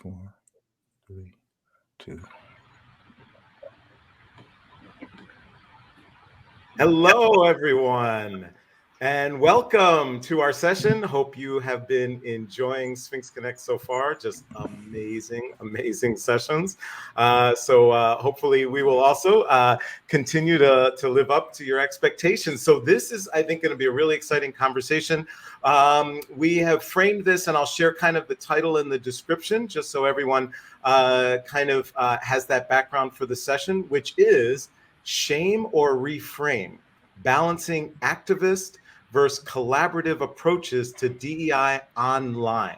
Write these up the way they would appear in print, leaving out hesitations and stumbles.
4, 3, 2. Hello, everyone, and welcome to our session. Hope you have been enjoying SphinxConnect so far. Just amazing sessions. Hopefully we will also continue to live up to your expectations. So this is, I think, going to be a really exciting conversation. We have framed this, and I'll share kind of the title in the description, just so everyone has that background for the session, which is Shame or Reframe, balancing activist versus collaborative approaches to DEI online.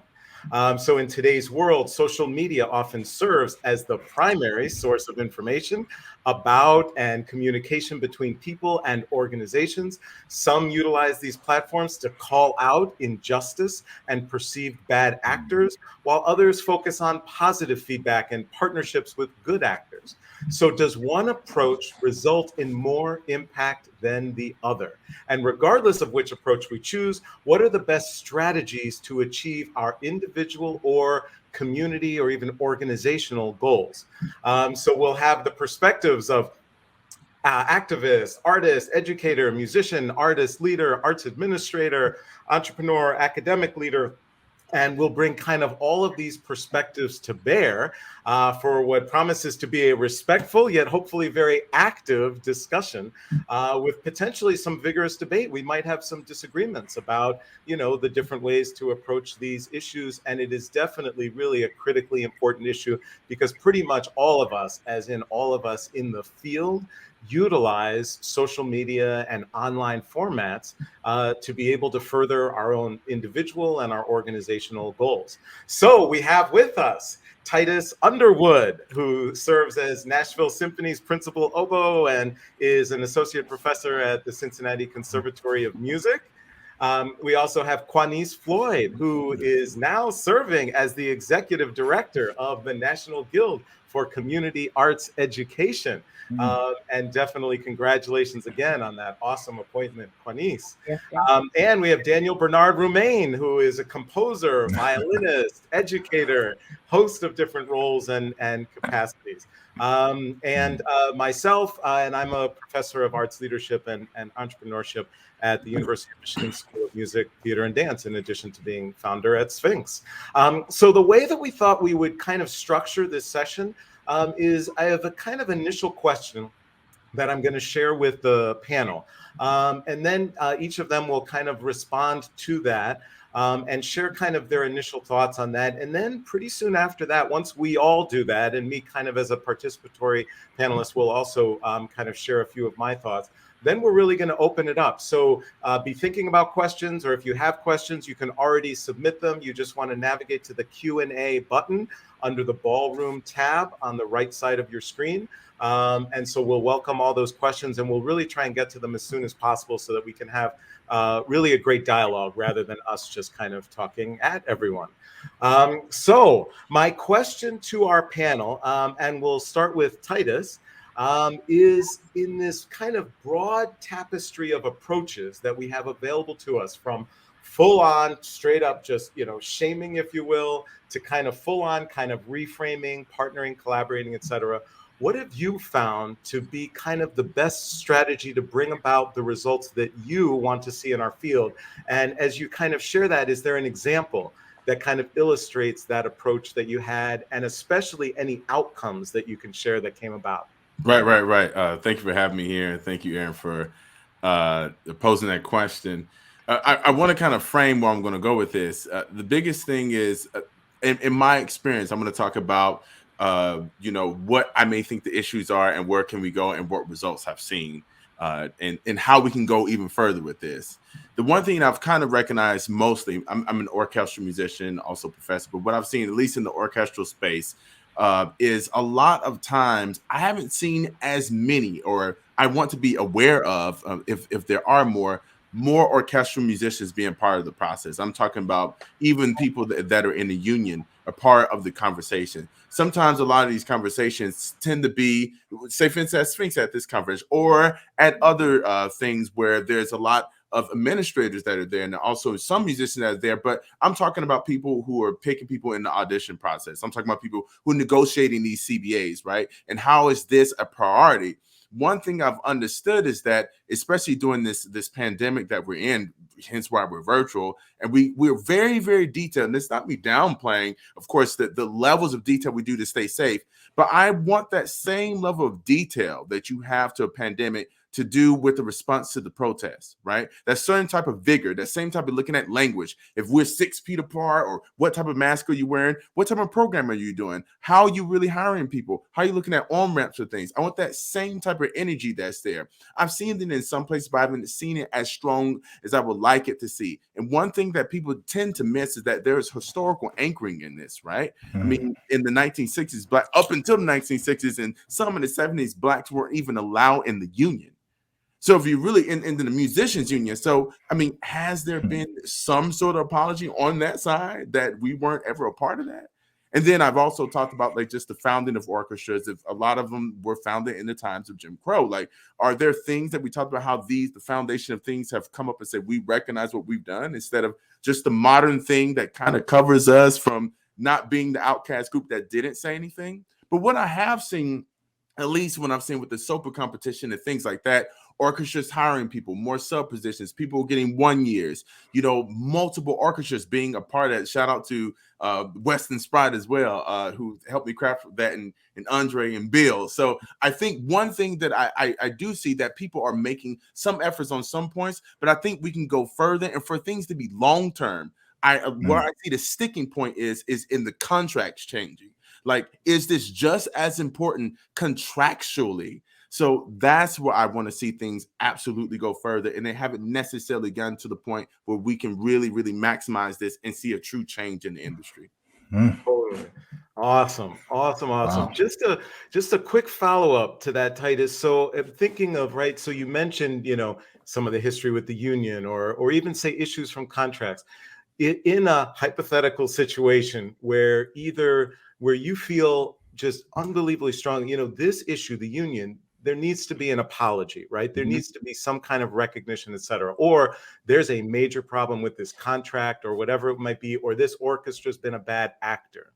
So in today's world, social media often serves as the primary source of information about and communication between people and organizations. Some utilize these platforms to call out injustice and perceived bad actors, while others focus on positive feedback and partnerships with good actors. So does one approach result in more impact than the other? And regardless of which approach we choose, what are the best strategies to achieve our individual or community or even organizational goals? So we'll have the perspectives of activist, artist, educator, musician, artist, leader, arts administrator, entrepreneur, academic leader, and we'll bring kind of all of these perspectives to bear for what promises to be a respectful yet hopefully very active discussion with potentially some vigorous debate. We might have some disagreements about, the different ways to approach these issues. And it is definitely really a critically important issue because pretty much all of us, as in all of us in the field, utilize social media and online formats to be able to further our own individual and our organizational goals. So we have with us Titus Underwood, who serves as Nashville Symphony's principal oboe and is an associate professor at the Cincinnati Conservatory of Music. We also have Quanice Floyd, who is now serving as the executive director of the National Guild for Community Arts Education. And definitely congratulations again on that awesome appointment, Quanice. Yes, and we have Daniel Bernard Roumain, who is a composer, violinist, educator, host of different roles and capacities. Myself, and I'm a professor of arts leadership and entrepreneurship at the University of Michigan School of Music, Theater, and Dance, in addition to being founder at Sphinx. So the way that we thought we would kind of structure this session is I have a kind of initial question that I'm going to share with the panel. And then each of them will kind of respond to that and share kind of their initial thoughts on that. And then pretty soon after that, once we all do that, and me kind of as a participatory panelist will also kind of share a few of my thoughts, then we're really going to open it up. So be thinking about questions, or if you have questions, you can already submit them. You just want to navigate to the Q&A button under the ballroom tab on the right side of your screen. And so we'll welcome all those questions, and we'll really try and get to them as soon as possible so that we can have really a great dialogue rather than us just kind of talking at everyone. So my question to our panel, and we'll start with Titus, is in this kind of broad tapestry of approaches that we have available to us, from full on, straight up, just, shaming, if you will, to kind of full on kind of reframing, partnering, collaborating, etc. What have you found to be kind of the best strategy to bring about the results that you want to see in our field? And as you kind of share that, is there an example that kind of illustrates that approach that you had, and especially any outcomes that you can share that came about? Right. Thank you for having me here. And thank you, Aaron, for posing that question. I want to kind of frame where I'm going to go with this. The biggest thing is, in my experience, I'm going to talk about, what I may think the issues are and where can we go and what results I've seen, and how we can go even further with this. The one thing I've kind of recognized mostly, I'm an orchestral musician, also professor, but what I've seen, at least in the orchestral space, is a lot of times I haven't seen as many, or I want to be aware of, if there are more orchestral musicians being part of the process. I'm talking about even people that are in the union are part of the conversation. Sometimes a lot of these conversations tend to be, say, for instance, at Sphinx at this conference, or at other things where there's a lot of administrators that are there, and also some musicians that are there. But I'm talking about people who are picking people in the audition process. I'm talking about people who are negotiating these CBAs, right? And how is this a priority? One thing I've understood is that, especially during this pandemic that we're in, hence why we're virtual, and we're very, very detailed. And it's not me downplaying, of course, the levels of detail we do to stay safe, but I want that same level of detail that you have to a pandemic to do with the response to the protests, right? That certain type of vigor, that same type of looking at language. If we're 6 feet apart, or what type of mask are you wearing? What type of program are you doing? How are you really hiring people? How are you looking at on-ramps for things? I want that same type of energy that's there. I've seen it in some places, but I haven't seen it as strong as I would like it to see. And one thing that people tend to miss is that there is historical anchoring in this, right? I mean, in the 1960s, up until the 1960s and some in the 70s, Blacks weren't even allowed in the union. So if you really in the musicians union, so I mean, has there been some sort of apology on that side that we weren't ever a part of that? And then I've also talked about like just the founding of orchestras. If a lot of them were founded in the times of Jim Crow, like are there things that we talked about how the foundation of things have come up and said we recognize what we've done instead of just the modern thing that kind of covers us from not being the outcast group that didn't say anything. But what I have seen, at least when I've seen with the SOPA competition and things like that, orchestras hiring people, more sub positions, people getting 1 years, multiple orchestras being a part of that. Shout out to Weston Sprite as well, who helped me craft that, and Andre and Bill. So I think one thing that I do see that people are making some efforts on some points, but I think we can go further, and for things to be long term, where I see the sticking point is in the contracts changing. Like, is this just as important contractually? So that's where I want to see things absolutely go further. And they haven't necessarily gotten to the point where we can really, really maximize this and see a true change in the industry. Totally. Awesome. Wow. Just a quick follow-up to that, Titus. So I'm thinking of, right, so you mentioned, some of the history with the union or even say issues from contracts. In a hypothetical situation where you feel just unbelievably strong, this issue, the union, there needs to be an apology, right? There needs to be some kind of recognition, et cetera. Or there's a major problem with this contract or whatever it might be, or this orchestra's been a bad actor.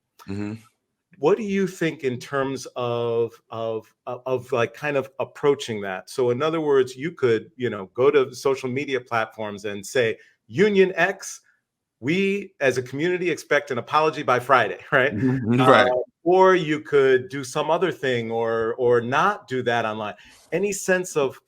What do you think in terms of like kind of approaching that? So in other words, you could, go to social media platforms and say, Union X, we as a community expect an apology by Friday, right? Right. Or you could do some other thing or not do that online. Any sense of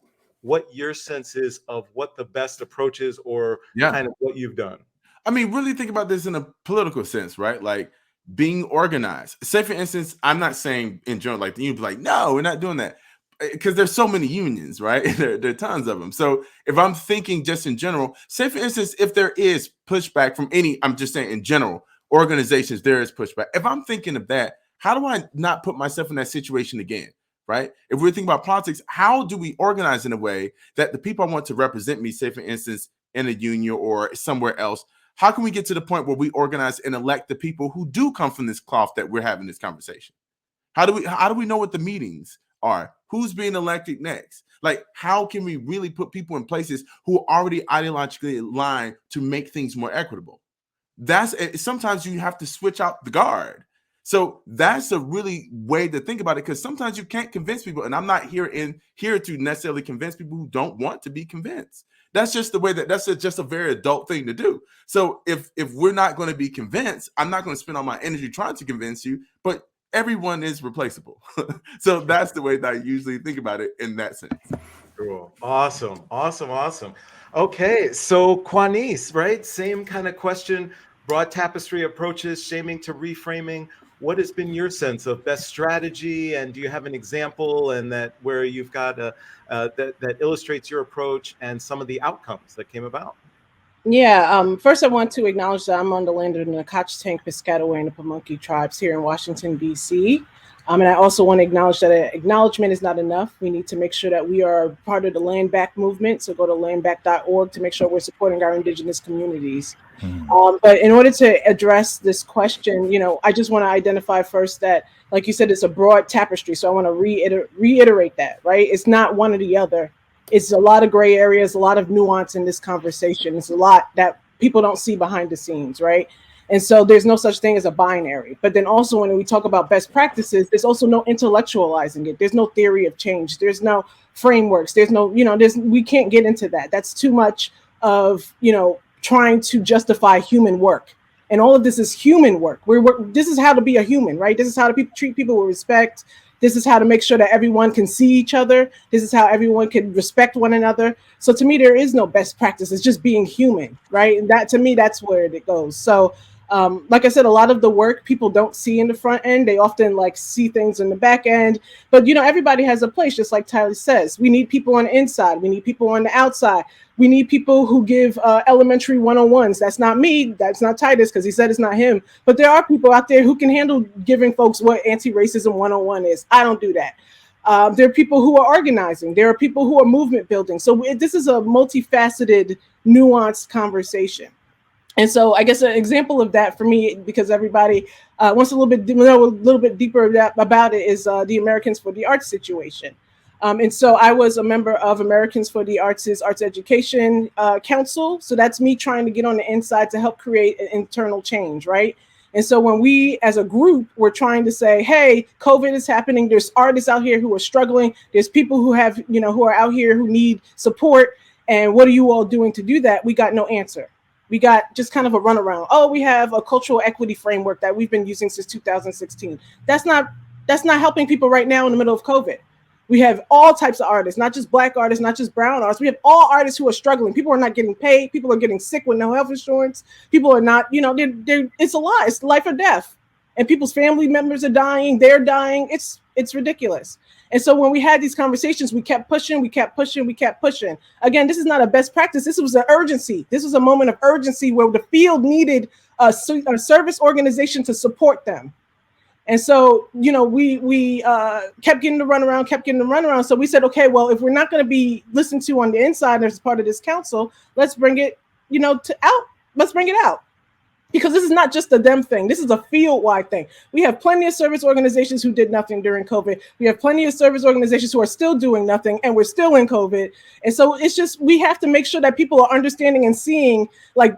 what your sense is of what the best approach is or kind of what you've done? I mean, really think about this in a political sense, right? Like being organized. Say, for instance, I'm not saying in general, like you'd be like, no, we're not doing that. Because there's so many unions, right? There are tons of them. So if I'm thinking just in general, say, for instance, if there is pushback from I'm just saying in general, organizations, there is pushback. If I'm thinking of that, how do I not put myself in that situation again, right? If we're thinking about politics, how do we organize in a way that the people I want to represent me, say, for instance, in a union or somewhere else, how can we get to the point where we organize and elect the people who do come from this cloth that we're having this conversation? How do we know what the meetings are? Who's being elected next? Like, how can we really put people in places who are already ideologically aligned to make things more equitable? Sometimes you have to switch out the guard. So that's a really way to think about it, because sometimes you can't convince people, and I'm not here to necessarily convince people who don't want to be convinced. That's just the way that's just a very adult thing to do. So if we're not going to be convinced, I'm not going to spend all my energy trying to convince you, but everyone is replaceable. So that's the way that I usually think about it in that sense. Cool. Awesome. Okay, so Quanice, right? Same kind of question, broad tapestry approaches, shaming to reframing. What has been your sense of best strategy, and do you have an example and that where you've got that illustrates your approach and some of the outcomes that came about? Yeah, first I want to acknowledge that I'm on the land of the Nacotchtank, Piscataway, and the Pamunkey tribes here in Washington, D.C. And I also want to acknowledge that acknowledgement is not enough. We need to make sure that we are part of the Land Back movement. So go to landback.org to make sure we're supporting our indigenous communities. But in order to address this question, I just want to identify first that, like you said, it's a broad tapestry. So I want to reiterate that, right? It's not one or the other. It's a lot of gray areas, a lot of nuance in this conversation. It's a lot that people don't see behind the scenes, right? And so there's no such thing as a binary. But then also when we talk about best practices, there's also no intellectualizing it. There's no theory of change. There's no frameworks. There's no, we can't get into that. That's too much of, trying to justify human work. And all of this is human work. This is how to be a human, right? This is how to treat people with respect. This is how to make sure that everyone can see each other. This is how everyone can respect one another. So to me, there is no best practice. It's just being human, right? And that, to me, that's where it goes. So like I said, a lot of the work people don't see in the front end. They often see things in the back end. But, everybody has a place, just like Tyler says. We need people on the inside. We need people on the outside. We need people who give elementary 101s. That's not me. That's not Titus, because he said it's not him. But there are people out there who can handle giving folks what anti-racism 101 is. I don't do that. There are people who are organizing. There are people who are movement building. So this is a multifaceted, nuanced conversation. And so I guess an example of that for me, because everybody wants a little bit deeper about it, is the Americans for the Arts situation. And so I was a member of Americans for the Arts' Arts Education Council. So that's me trying to get on the inside to help create an internal change, right? And so when we as a group were trying to say, hey, COVID is happening, there's artists out here who are struggling, there's people who have, who are out here who need support, and what are you all doing to do that? We got no answer. We got just kind of a runaround. Oh, we have a cultural equity framework that we've been using since 2016. That's not helping people right now in the middle of COVID. We have all types of artists, not just Black artists, not just brown artists. We have all artists who are struggling. People are not getting paid. People are getting sick with no health insurance. People are not, it's a lot. It's life or death. And people's family members are dying. They're dying. It's ridiculous. And so when we had these conversations, we kept pushing. Again, this is not a best practice. This was an urgency. This was a moment of urgency where the field needed a service organization to support them. And so, we kept getting the runaround. So we said, okay, well, if we're not going to be listened to on the inside as part of this council, let's bring it, let's bring it out. Because this is not just a them thing. This is a field-wide thing. We have plenty of service organizations who did nothing during COVID. We have plenty of service organizations who are still doing nothing, and we're still in COVID. And so it's just, we have to make sure that people are understanding and seeing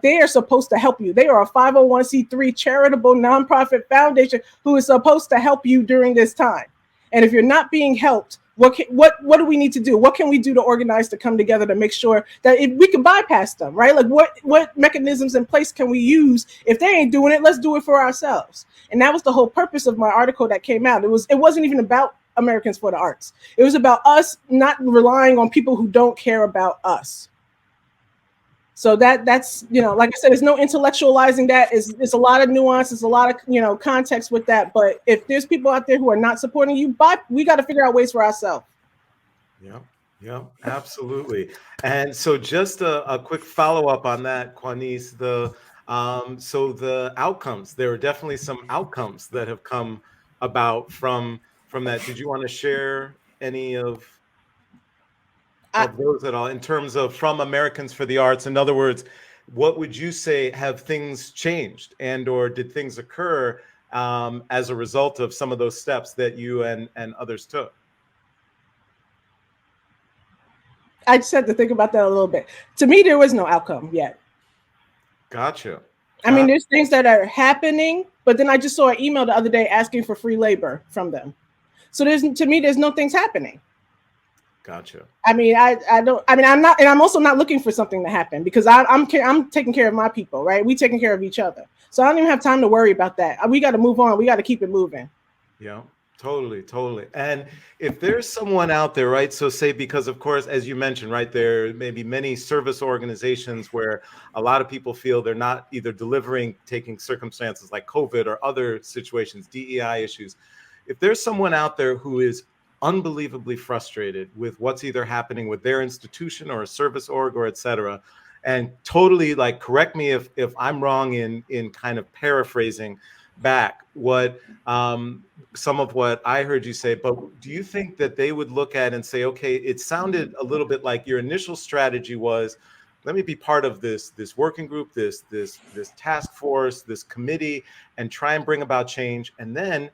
they are supposed to help you. They are a 501c3 charitable nonprofit foundation who is supposed to help you during this time. And if you're not being helped, what do we need to do? What can we do to organize to come together to make sure that if we can bypass them, right? What mechanisms in place can we use? If they ain't doing it, let's do it for ourselves. And that was the whole purpose of my article that came out. It wasn't even about Americans for the Arts. It was about us not relying on people who don't care about us. So that's, like I said, there's no intellectualizing that. It's a lot of nuance. It's a lot of, context with that. But if there's people out there who are not supporting you, we got to figure out ways for ourselves. Yeah, absolutely. And so just a quick follow-up on that, Quanice, so the outcomes, there are definitely some outcomes that have come about from that. Did you want to share any of those at all in terms of from Americans for the Arts? In other words, what would you say, have things changed or did things occur as a result of some of those steps that you and others took? I just had to think about that a little bit. To me, there was no outcome yet. Gotcha. I mean, there's things that are happening, but then I just saw an email the other day asking for free labor from them. So there's no things happening. Gotcha. I mean, I'm not, and I'm also not looking for something to happen because I'm taking care of my people, right? We taking care of each other. So I don't even have time to worry about that. We got to move on. We got to keep it moving. Yeah, totally. And if there's someone out there, right? So say, because of course, as you mentioned, right, there may be many service organizations where a lot of people feel they're not either delivering, taking circumstances like COVID or other situations, DEI issues. If there's someone out there who is unbelievably frustrated with what's either happening with their institution or a service org or et cetera, and totally correct me if I'm wrong in kind of paraphrasing back what some of what I heard you say, but do you think that they would look at and say, okay, it sounded a little bit like your initial strategy was, let me be part of this working group, this task force, this committee, and try and bring about change, and then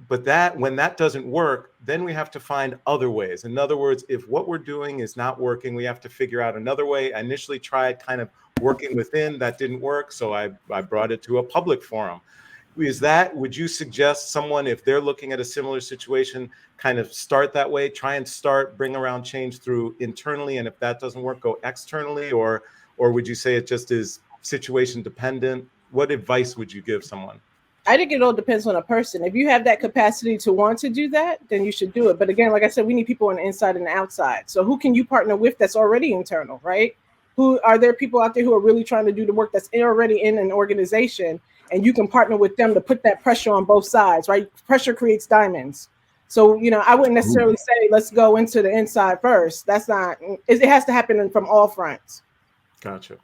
but that when that doesn't work, then we have to find other ways. In other words, if what we're doing is not working, we have to figure out another way. I initially tried kind of working within, that didn't work, so I brought it to a public forum. Would you suggest someone, if they're looking at a similar situation, kind of start that way, try and bring around change through internally, and if that doesn't work, go externally, or would you say it just is situation dependent? What advice would you give someone? I think it all depends on a person. If you have that capacity to want to do that, then you should do it. But again, like I said, we need people on the inside and the outside. So who can you partner with that's already internal, right? Who are there people out there who are really trying to do the work that's already in an organization, and you can partner with them to put that pressure on both sides, right? Pressure creates diamonds. So, I wouldn't necessarily say, let's go into the inside first. That's not, it has to happen from all fronts. Gotcha.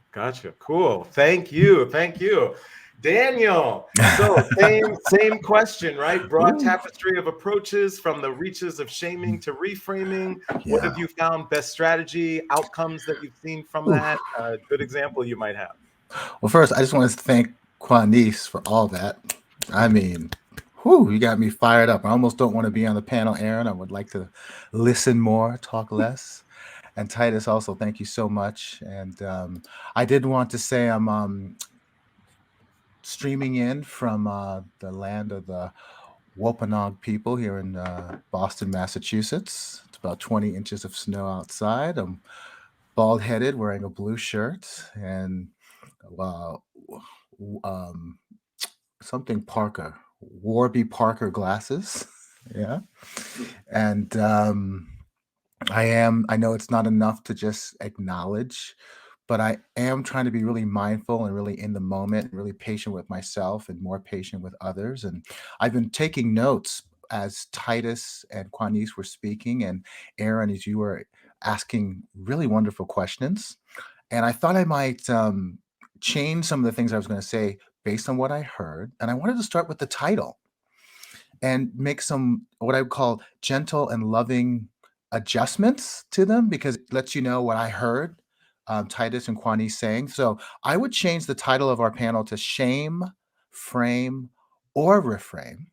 Cool. Thank you. Daniel, so same question, right? Broad tapestry of approaches from the reaches of shaming to reframing. Yeah. What have you found? Best strategy, outcomes that you've seen from that? Good example you might have. Well, first, I just want to thank Quanice for all that. I mean, you got me fired up. I almost don't want to be on the panel, Aaron. I would like to listen more, talk less. And Titus, also, thank you so much. And I did want to say I'm streaming in from the land of the Wampanoag people here in Boston, Massachusetts. It's about 20 inches of snow outside. I'm bald-headed, wearing a blue shirt, and something Parker, Warby Parker glasses. Yeah. And I know it's not enough to just acknowledge, but I am trying to be really mindful and really in the moment, really patient with myself and more patient with others. And I've been taking notes as Titus and Quanice were speaking, and Aaron, as you were asking really wonderful questions. And I thought I might change some of the things I was going to say based on what I heard. And I wanted to start with the title and make some what I would call gentle and loving adjustments to them, because it lets you know what I heard Titus and Quanice saying. So I would change the title of our panel to Shame, Frame, or Reframe,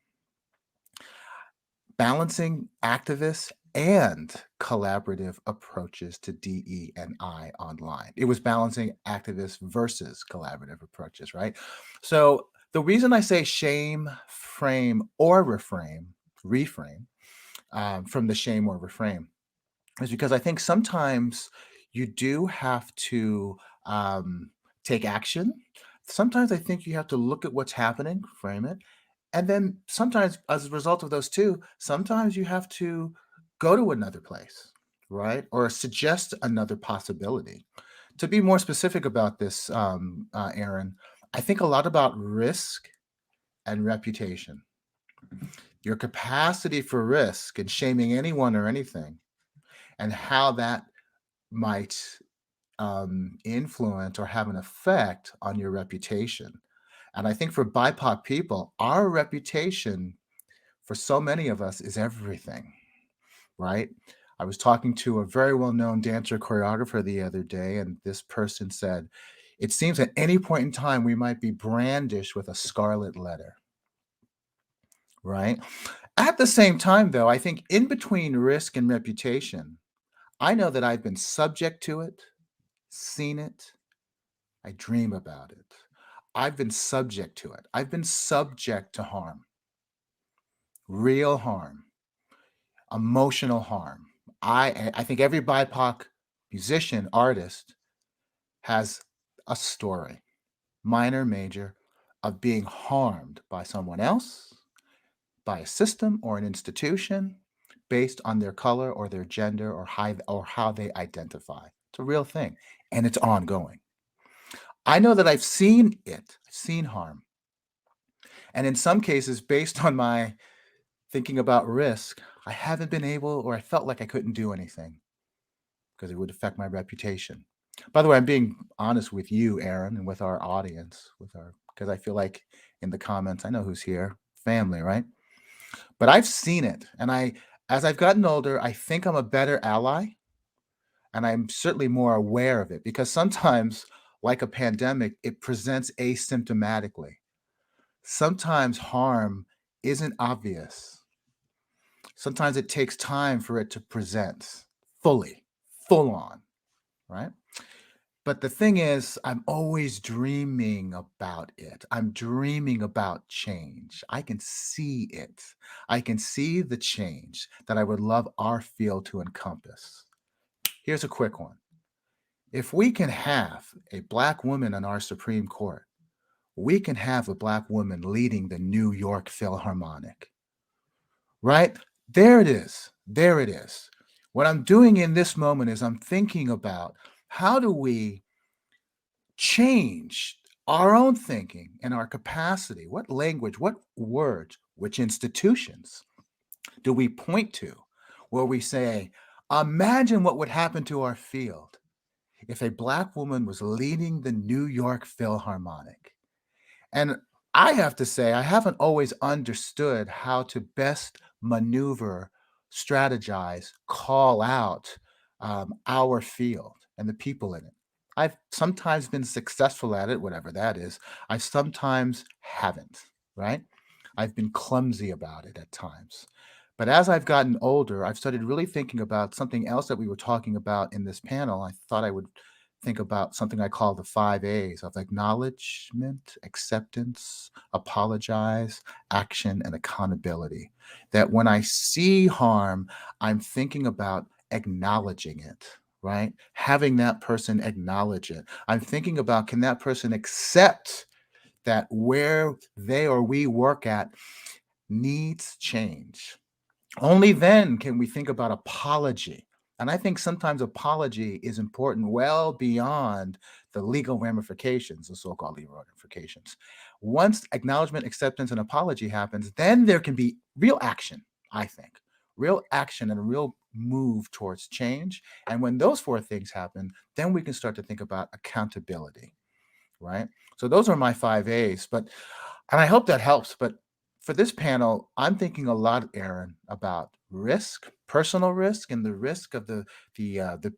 Balancing Activists and Collaborative Approaches to DE&I Online. It was balancing activists versus collaborative approaches, right? So the reason I say shame, frame, or reframe from the shame or reframe is because I think sometimes you do have to take action. Sometimes I think you have to look at what's happening, frame it. And then sometimes as a result of those two, sometimes you have to go to another place, right? Or suggest another possibility. To be more specific about this, Aaron, I think a lot about risk and reputation. Your capacity for risk and shaming anyone or anything, and how that might influence or have an effect on your reputation. And I think for BIPOC people, our reputation for so many of us is everything, right? I was talking to a very well-known dancer choreographer the other day, and this person said, it seems at any point in time we might be brandished with a scarlet letter, right? At the same time, though, I think in between risk and reputation, I know that I've been subject to it, seen it, I dream about it. I've been subject to it. I've been subject to harm, real harm, emotional harm. I think every BIPOC musician, artist has a story, minor, major, of being harmed by someone else, by a system or an institution, based on their color or their gender or how they identify. It's a real thing, and it's ongoing. I know that I've seen it, I've seen harm. And in some cases, based on my thinking about risk, I haven't been able, or I felt like I couldn't do anything because it would affect my reputation. By the way, I'm being honest with you, Aaron, and with our audience, because I feel like in the comments, I know who's here, family, right? But I've seen it. And as I've gotten older, I think I'm a better ally. And I'm certainly more aware of it, because sometimes, like a pandemic, it presents asymptomatically. Sometimes harm isn't obvious. Sometimes it takes time for it to present fully, full on, right? But the thing is, I'm always dreaming about it. I'm dreaming about change. I can see it. I can see the change that I would love our field to encompass. Here's a quick one. If we can have a Black woman on our Supreme Court, we can have a Black woman leading the New York Philharmonic, right? There it is. There it is. What I'm doing in this moment is I'm thinking about how do we change our own thinking and our capacity? What language, what words, which institutions do we point to where we say, imagine what would happen to our field if a Black woman was leading the New York Philharmonic? And I have to say, I haven't always understood how to best maneuver, strategize, call out our field and the people in it. I've sometimes been successful at it, whatever that is. I sometimes haven't, right? I've been clumsy about it at times. But as I've gotten older, I've started really thinking about something else that we were talking about in this panel. I thought I would think about something I call the 5 A's of acknowledgement, acceptance, apologize, action, and accountability. That when I see harm, I'm thinking about acknowledging it, right? Having that person acknowledge it. I'm thinking about, can that person accept that where they or we work at needs change? Only then can we think about apology. And I think sometimes apology is important well beyond the legal ramifications, the so-called legal ramifications. Once acknowledgement, acceptance, and apology happens, then there can be real action, I think. Real action and a real move towards change. And when those 4 things happen, then we can start to think about accountability, right? So those are my 5 A's. And I hope that helps. But for this panel, I'm thinking a lot, Aaron, about risk, personal risk, and the risk of the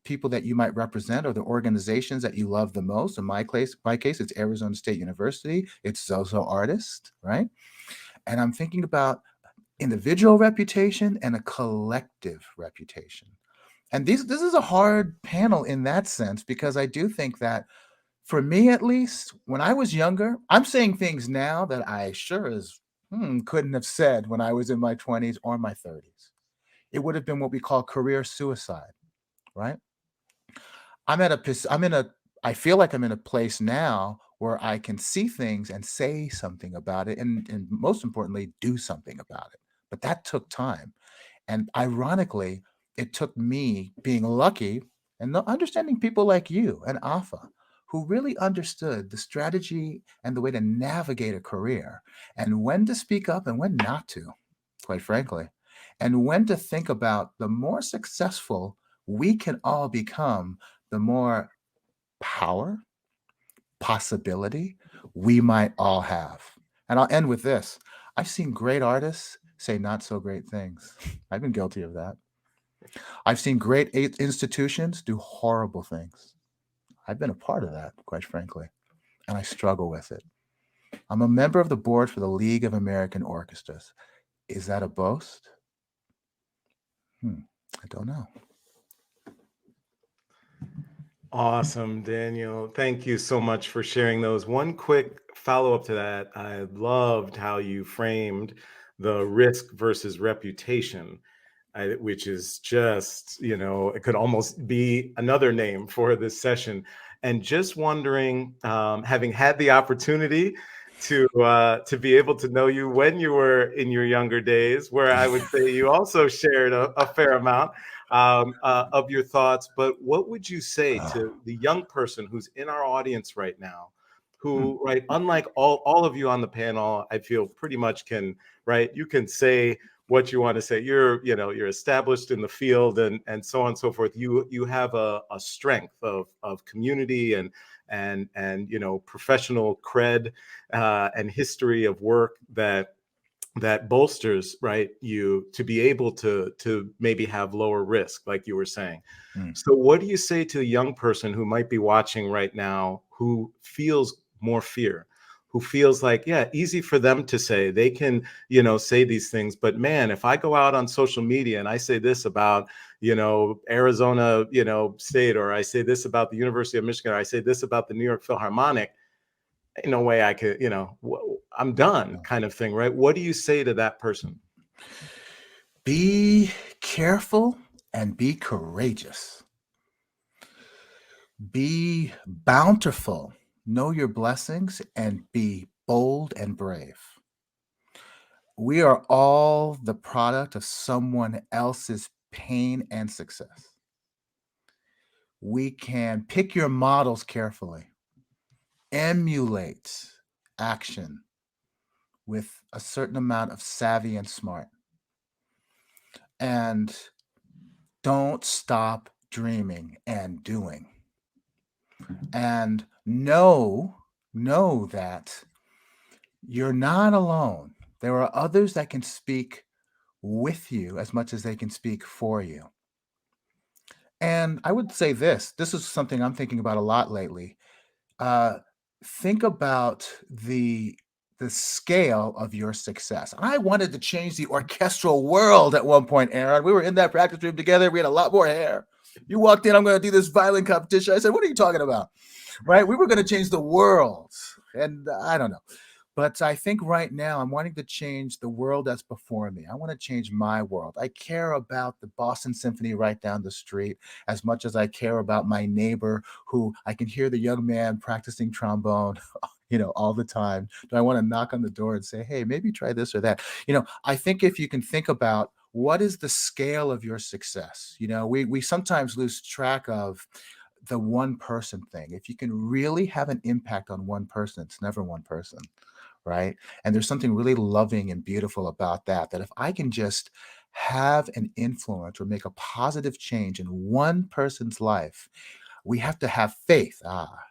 people that you might represent or the organizations that you love the most. In my case, it's Arizona State University. It's Zozo Artist, right? And I'm thinking about individual reputation and a collective reputation. And this is a hard panel in that sense, because I do think that, for me at least, when I was younger, I'm saying things now that I sure as couldn't have said when I was in my 20s or my 30s. It would have been what we call career suicide, right? I feel like I'm in a place now where I can see things and say something about it, and most importantly, do something about it. But that took time. And ironically, it took me being lucky and understanding people like you and Afa, who really understood the strategy and the way to navigate a career and when to speak up and when not to, quite frankly, and when to think about the more successful we can all become, the more power, possibility we might all have. And I'll end with this. I've seen great artists say not so great things. I've been guilty of that. I've seen great institutions do horrible things. I've been a part of that, quite frankly, and I struggle with it. I'm a member of the board for the League of American Orchestras. Is that a boast? I don't know. Awesome, Daniel. Thank you so much for sharing those. One quick follow-up to that. I loved how you framed the risk versus reputation, which is just, it could almost be another name for this session. And just wondering, having had the opportunity to be able to know you when you were in your younger days, where I would say you also shared a fair amount of your thoughts, but what would you say to the young person who's in our audience right now, who, right, unlike all of you on the panel, I feel pretty much can, right, you can say what you want to say. You're established in the field and so on and so forth. You have a strength of community and professional cred and history of work that bolsters, right, you to be able to maybe have lower risk, like you were saying. So what do you say to a young person who might be watching right now, who feels more fear, who feels like, yeah, easy for them to say. They can, you know, say these things. But man, if I go out on social media and I say this about, you know, Arizona, you know, State, or I say this about the University of Michigan, or I say this about the New York Philharmonic, ain't no way I could, you know, I'm done, kind of thing, right? What do you say to that person? Be careful and be courageous. Be bountiful. Know your blessings and be bold and brave. We are all the product of someone else's pain and success. We can pick your models carefully, emulate action with a certain amount of savvy and smart, and don't stop dreaming and doing. And know that you're not alone. There are others that can speak with you as much as they can speak for you. And I would say this is something I'm thinking about a lot lately. Think about the scale of your success. I wanted to change the orchestral world at one point, Aaron. We were in that practice room together. We had a lot more hair. You walked in, I'm going to do this violin competition. I said, what are you talking about? Right? We were going to change the world. And I don't know. But I think right now I'm wanting to change the world that's before me. I want to change my world. I care about the Boston Symphony right down the street as much as I care about my neighbor who I can hear the young man practicing trombone, you know, all the time. Do I want to knock on the door and say, hey, maybe try this or that? You know, I think if you can think about what is the scale of your success, you know, we sometimes lose track of the one person thing. If you can really have an impact on one person, it's never one person. Right. And there's something really loving and beautiful about that, that if I can just have an influence or make a positive change in one person's life, we have to have faith,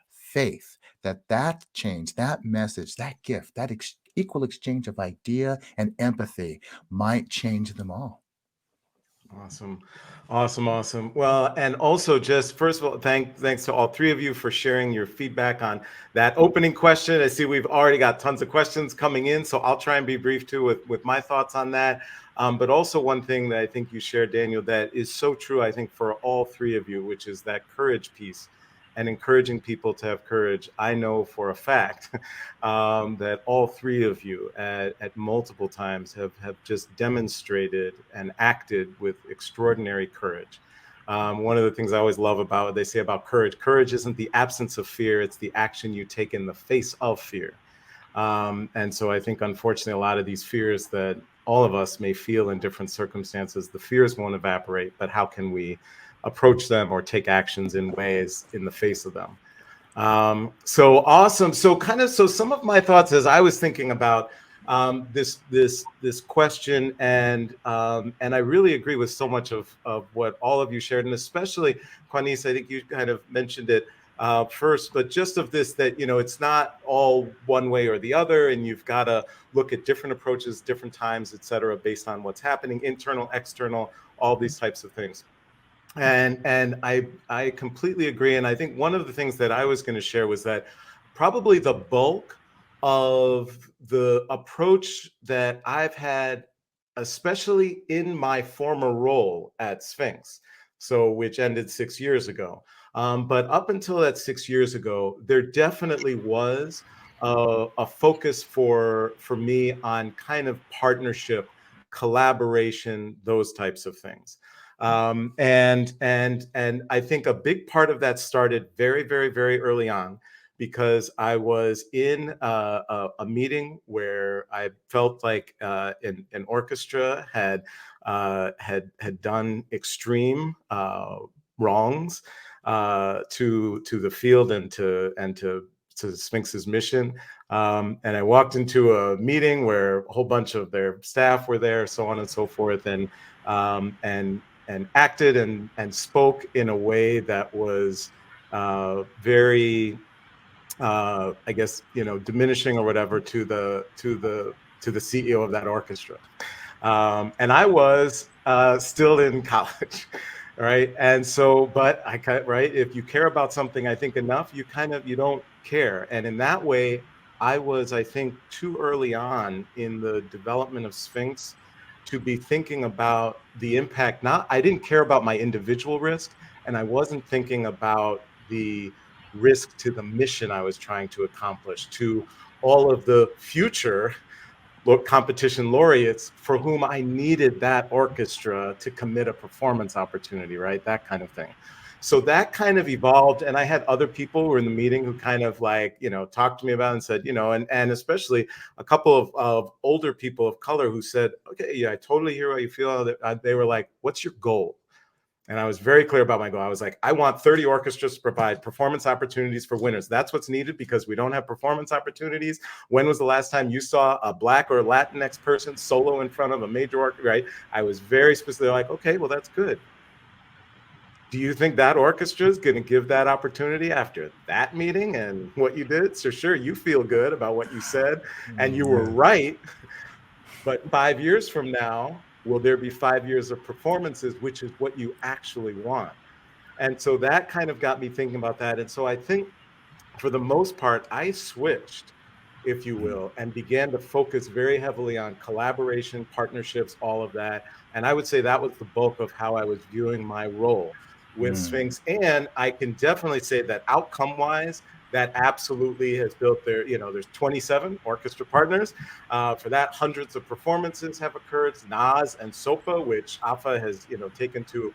faith that change, that message, that gift, that equal exchange of idea and empathy might change them all. Awesome. Awesome. Well, and also just first of all, thanks to all three of you for sharing your feedback on that opening question. I see we've already got tons of questions coming in, so I'll try and be brief too with my thoughts on that. But also one thing that I think you shared, Daniel, that is so true, I think, for all three of you, which is that courage piece and encouraging people to have courage. I know for a fact that all three of you at multiple times have just demonstrated and acted with extraordinary courage. One of the things I always love about what they say about courage isn't the absence of fear, it's the action you take in the face of fear. And so I think, unfortunately, a lot of these fears that all of us may feel in different circumstances, the fears won't evaporate, but how can we approach them or take actions in ways in the face of them? So awesome. So some of my thoughts as I was thinking about this question, and I really agree with so much of what all of you shared, and especially Quanice, I think you kind of mentioned it first, but just of this, that, you know, it's not all one way or the other, and you've got to look at different approaches, different times, et cetera, based on what's happening, internal, external, all these types of things. And I completely agree. And I think one of the things that I was going to share was that probably the bulk of the approach that I've had, especially in my former role at Sphinx, so which ended 6 years ago. But up until that 6 years ago, there definitely was a focus for me on kind of partnership, collaboration, those types of things. And I think a big part of that started very, very, very early on, because I was in a meeting where I felt like an orchestra had done extreme wrongs to the field and to Sphinx's mission. And I walked into a meeting where a whole bunch of their staff were there, so on and so forth, and acted and spoke in a way that was very, I guess, you know, diminishing or whatever to the CEO of that orchestra. And I was still in college, right? And so, but right, if you care about something, I think enough, you don't care. And in that way, I was, I think, too early on in the development of Sphinx to be thinking about the impact. I didn't care about my individual risk, and I wasn't thinking about the risk to the mission I was trying to accomplish, to all of the future competition laureates for whom I needed that orchestra to commit a performance opportunity, right? That kind of thing. So that kind of evolved. And I had other people who were in the meeting who kind of like, talked to me about it and said, and especially a couple of older people of color who said, okay, yeah, I totally hear how you feel. They were like, what's your goal? And I was very clear about my goal. I was like, I want 30 orchestras to provide performance opportunities for winners. That's what's needed because we don't have performance opportunities. When was the last time you saw a Black or Latinx person solo in front of a major orchestra, right? I was very specific, like, okay, well, that's good. Do you think that orchestra is going to give that opportunity after that meeting and what you did? So sure, you feel good about what you said and you were right. But 5 years from now, will there be 5 years of performances, which is what you actually want? And so that kind of got me thinking about that. And so I think for the most part, I switched, if you will, and began to focus very heavily on collaboration, partnerships, all of that. And I would say that was the bulk of how I was viewing my role with Sphinx. And I can definitely say that outcome-wise, that absolutely has built there's 27 orchestra partners. For that, hundreds of performances have occurred. Nas and SOPA, which AFA has, taken to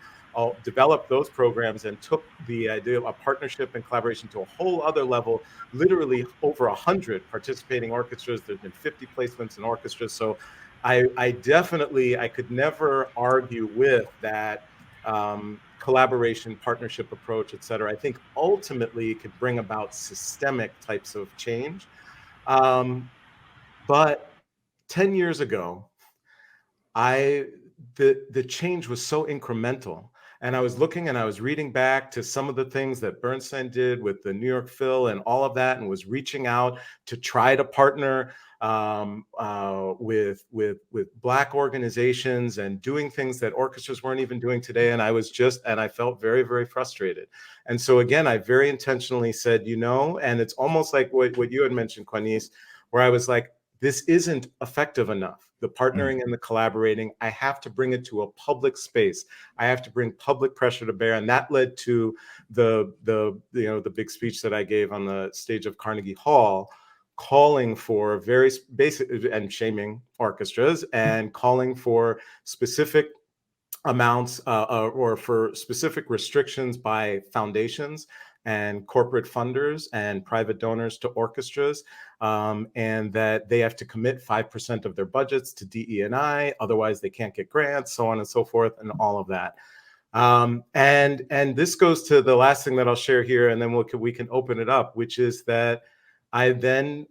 developed those programs and took the idea of a partnership and collaboration to a whole other level, literally over 100 participating orchestras. There's been 50 placements in orchestras. So I definitely, I could never argue with that collaboration, partnership approach, et cetera. I think ultimately it could bring about systemic types of change. But 10 years ago, the change was so incremental. And I was looking and I was reading back to some of the things that Bernstein did with the New York Phil and all of that, and was reaching out to try to partner with Black organizations and doing things that orchestras weren't even doing today. And I felt very, very frustrated. And so again, I very intentionally said, and it's almost like what you had mentioned, Quanice, where I was like, this isn't effective enough. The partnering and the collaborating, I have to bring it to a public space. I have to bring public pressure to bear. And that led to the big speech that I gave on the stage of Carnegie Hall, calling for very basic and shaming orchestras and calling for specific amounts or for specific restrictions by foundations and corporate funders and private donors to orchestras, and that they have to commit 5% of their budgets to DE&I, otherwise they can't get grants, so on and so forth, and all of that. And this goes to the last thing that I'll share here, and then we can open it up, which is that I then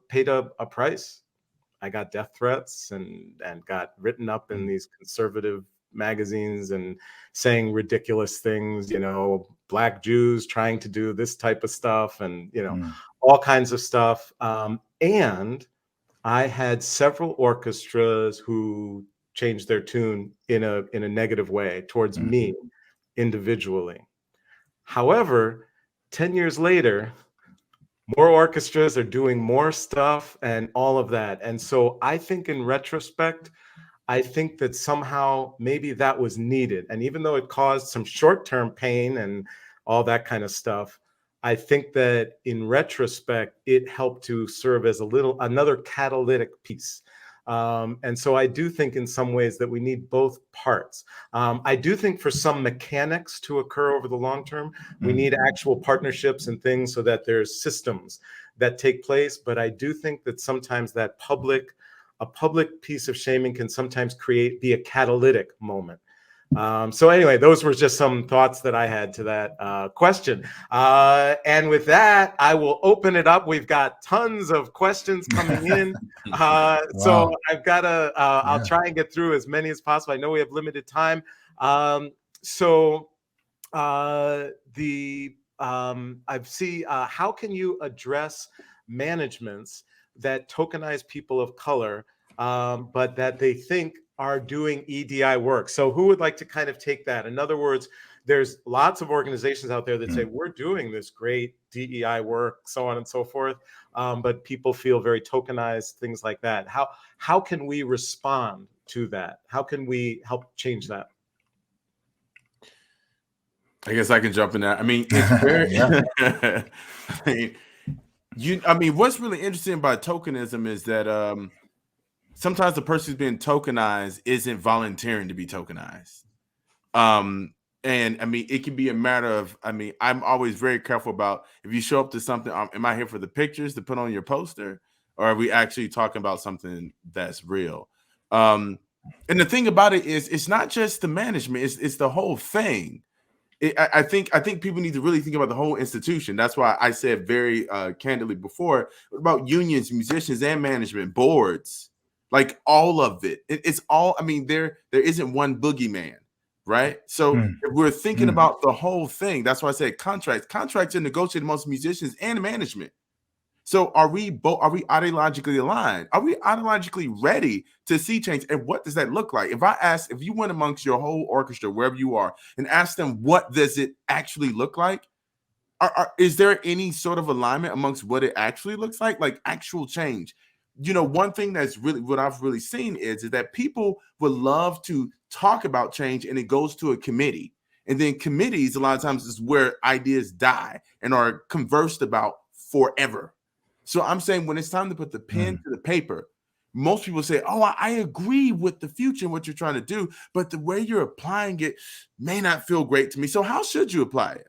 paid a price. I got death threats and got written up in these conservative magazines and saying ridiculous things, Black Jews trying to do this type of stuff and, all kinds of stuff. And I had several orchestras who changed their tune in a negative way towards me individually. However, 10 years later, more orchestras are doing more stuff and all of that. And so I think in retrospect, I think that somehow maybe that was needed. And even though it caused some short-term pain and all that kind of stuff, I think that in retrospect, it helped to serve as another catalytic piece. And so I do think in some ways that we need both parts. I do think for some mechanics to occur over the long term, we need actual partnerships and things so that there's systems that take place. But I do think that sometimes that a public piece of shaming can sometimes be a catalytic moment. So anyway, those were just some thoughts that I had to that question. And with that, I will open it up. We've got tons of questions coming in. Wow. So I've got to, I'll try and get through as many as possible. I know we have limited time. I see, how can you address managements that tokenize people of color, but that they think are doing EDI work? So who would like to kind of take that? In other words, there's lots of organizations out there that say we're doing this great DEI work, so on and so forth, but people feel very tokenized, things like that. How can we respond to that? How can we help change that? I guess I can jump in there. I mean, it's very. I mean, what's really interesting about tokenism is that sometimes the person who's being tokenized isn't volunteering to be tokenized. And I mean, it can be a matter of, I mean, I'm always very careful about if you show up to something, am I here for the pictures to put on your poster, or are we actually talking about something that's real? And the thing about it is, it's not just the management; it's the whole thing. I think people need to really think about the whole institution. That's why I said very candidly before about unions, musicians, and management boards, like all of it. It's all. I mean, there isn't one boogeyman. Right. So if we're thinking about the whole thing, that's why I said contracts. Contracts are negotiated amongst musicians and management. So are we ideologically aligned? Are we ideologically ready to see change? And what does that look like? If you went amongst your whole orchestra, wherever you are, and asked them, what does it actually look like? Is there any sort of alignment amongst what it actually looks like actual change? You know, one thing that's really what I've really seen is that people would love to talk about change, and it goes to a committee, and then committees a lot of times is where ideas die and are conversed about forever. So I'm saying when it's time to put the pen to the paper, most people say, oh, I agree with the future and what you're trying to do, but the way you're applying it may not feel great to me. So how should you apply it?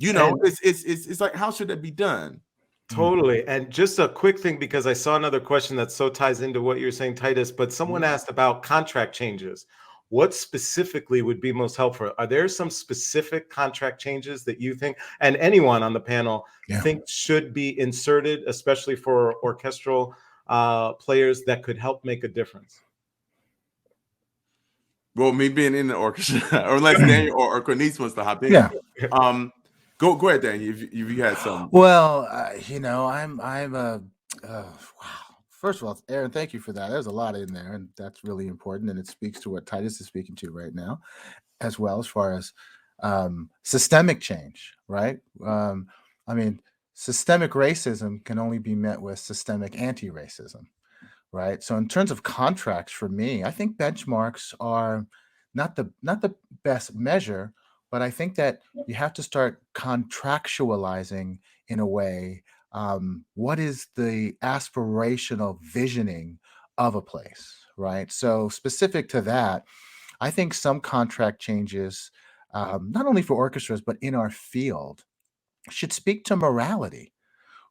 You know, it's like, how should that be done? Totally. And just a quick thing, because I saw another question that so ties into what you're saying, Titus, but someone asked about contract changes. What specifically would be most helpful? Are there some specific contract changes that you think, and anyone on the panel think should be inserted, especially for orchestral players, that could help make a difference? Well, me being in the orchestra, or unless Daniel or Quanice wants to hop in. Go ahead, Daniel, if you had some. Well, you know, I'm a wow. First of all, Aaron, thank you for that. There's a lot in there, and that's really important, and it speaks to what Titus is speaking to right now, as well, as far as systemic change, right? I mean, systemic racism can only be met with systemic anti-racism, right? So in terms of contracts, for me, I think benchmarks are not the best measure, but I think that you have to start contractualizing in a way. What is the aspirational visioning of a place, right? So specific to that, I think some contract changes, not only for orchestras, but in our field, should speak to morality,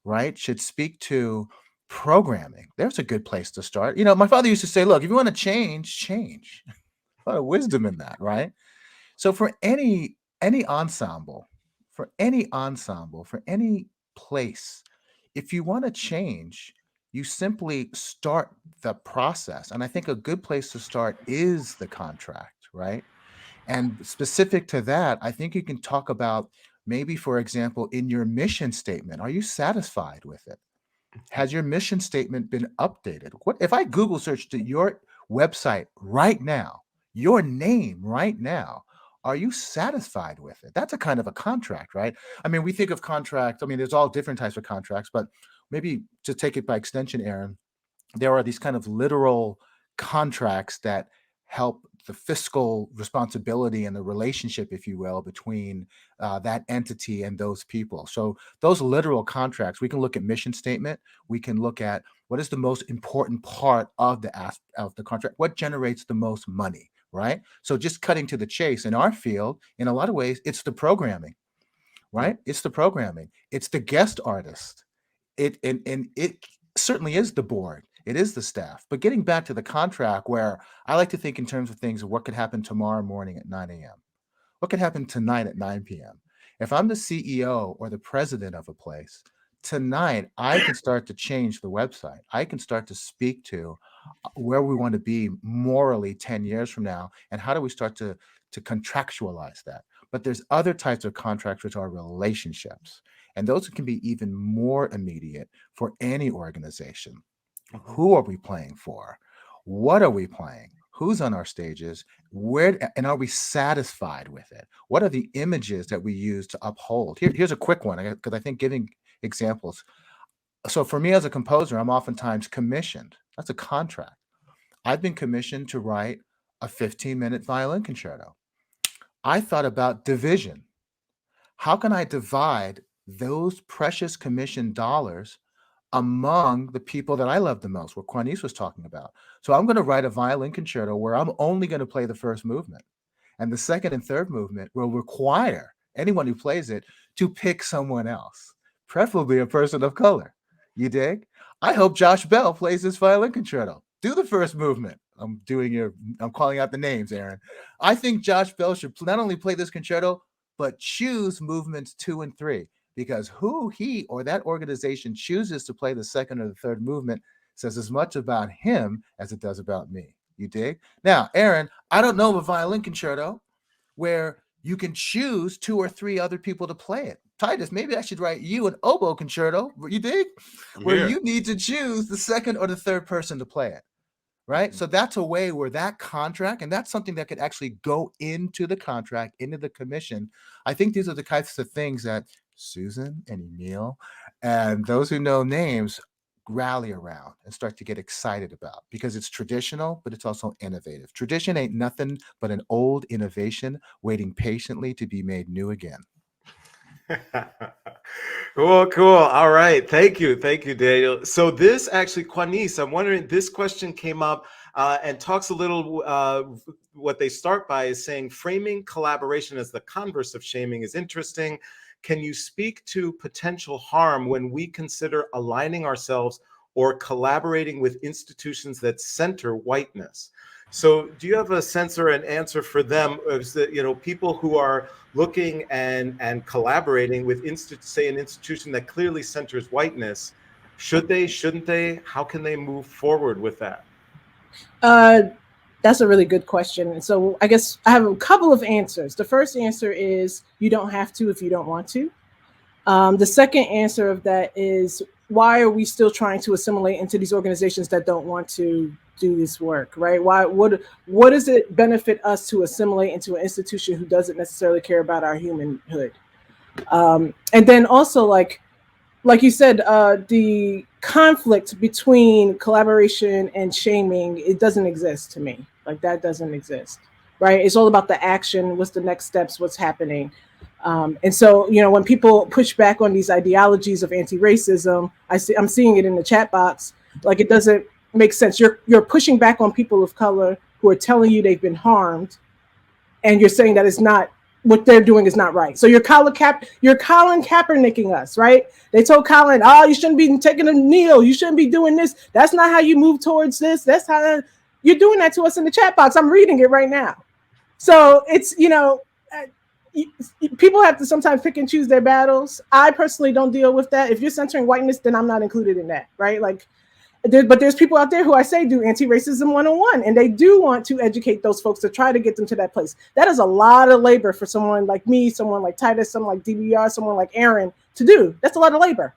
right? Should speak to programming. There's a good place to start. You know, my father used to say, look, if you want to change. A lot of wisdom in that, right? So for any ensemble, for any place, if you want to change, you simply start the process. And I think a good place to start is the contract, right? And specific to that, I think you can talk about maybe, for example, in your mission statement, are you satisfied with it? Has your mission statement been updated? What if I Google searched your website right now, your name right now? Are you satisfied with it? That's a kind of a contract, right? I mean, we think of contract. I mean, there's all different types of contracts, but maybe to take it by extension, Aaron, there are these kind of literal contracts that help the fiscal responsibility and the relationship, if you will, between that entity and those people. So those literal contracts, we can look at mission statement. We can look at what is the most important part of the contract, what generates the most money, right? So just cutting to the chase, in our field, in a lot of ways, it's the programming, right? It's the programming. It's the guest artist. It certainly is the board. It is the staff. But getting back to the contract, where I like to think in terms of things of what could happen tomorrow morning at 9 a.m. What could happen tonight at 9 p.m. If I'm the CEO or the president of a place, tonight I can start to change the website. I can start to speak to where we want to be morally 10 years from now, and how do we start to contractualize that. But there's other types of contracts, which are relationships, and those can be even more immediate for any organization. Who are we playing for? What are we playing? who's on our stages, and are we satisfied with it? What are the images that we use to uphold? Here's a quick one, because I think giving examples. So for me as a composer, I'm oftentimes commissioned. That's a contract. I've been commissioned to write a 15-minute violin concerto. I thought about division. How can I divide those precious commission dollars among the people that I love the most, what Quanice was talking about? So I'm going to write a violin concerto where I'm only going to play the first movement. And the second and third movement will require anyone who plays it to pick someone else, preferably a person of color. You dig? I hope Josh Bell plays this violin concerto. Do the first movement. I'm calling out the names, Aaron. I think Josh Bell should not only play this concerto, but choose movements 2 and 3, because who he or that organization chooses to play the second or the third movement says as much about him as it does about me. You dig? Now, Aaron, I don't know of a violin concerto where you can choose 2 or 3 other people to play it. Titus, maybe I should write you an oboe concerto. You dig? Where you need to choose the second or the third person to play it. Right? So that's a way where that contract, and that's something that could actually go into the contract, into the commission. I think these are the types of things that Susan and Emil and those who know names rally around and start to get excited about, because it's traditional, but it's also innovative. Tradition ain't nothing but an old innovation waiting patiently to be made new again. Cool. All right. Thank you, Daniel. So this actually, Quanice, I'm wondering, this question came up and talks a little, what they start by is saying, framing collaboration as the converse of shaming is interesting. Can you speak to potential harm when we consider aligning ourselves or collaborating with institutions that center whiteness? So do you have a sense or an answer for them? Is that, people who are looking and collaborating with, say, an institution that clearly centers whiteness, should they, shouldn't they? How can they move forward with that? That's a really good question. And so I guess I have a couple of answers. The first answer is you don't have to if you don't want to. The second answer of that is, why are we still trying to assimilate into these organizations that don't want to do this work, right? What does it benefit us to assimilate into an institution who doesn't necessarily care about our humanhood? And then also, like you said, the conflict between collaboration and shaming, it doesn't exist to me. Like, that doesn't exist, right? It's all about the action. What's the next steps? What's happening? And so, when people push back on these ideologies of anti-racism, I'm seeing it in the chat box. Like, it doesn't make sense. You're pushing back on people of color who are telling you they've been harmed, and you're saying that it's not, what they're doing is not right. So you're Colin Kaepernicking us, right? They told Colin, you shouldn't be taking a kneel. You shouldn't be doing this. That's not how you move towards this. That's how you're doing that to us in the chat box. I'm reading it right now. So it's, people have to sometimes pick and choose their battles. I personally don't deal with that. If you're centering whiteness, then I'm not included in that, right? Like, but there's people out there who I say do anti-racism 101, and they do want to educate those folks to try to get them to that place. That is a lot of labor for someone like me, someone like Titus, someone like DBR, someone like Aaron to do. That's a lot of labor.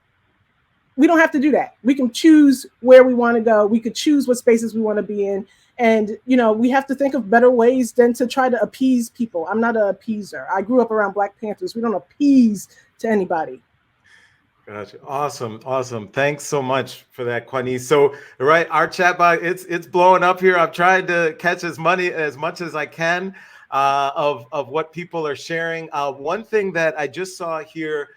We don't have to do that. We can choose where we want to go. We could choose what spaces we want to be in. And, we have to think of better ways than to try to appease people. I'm not an appeaser. I grew up around Black Panthers. We don't appease to anybody. Gotcha. Awesome. Thanks so much for that, Quanice. So, right, our chat box, it's blowing up here. I'm trying to catch as much as I can of what people are sharing. One thing that I just saw here,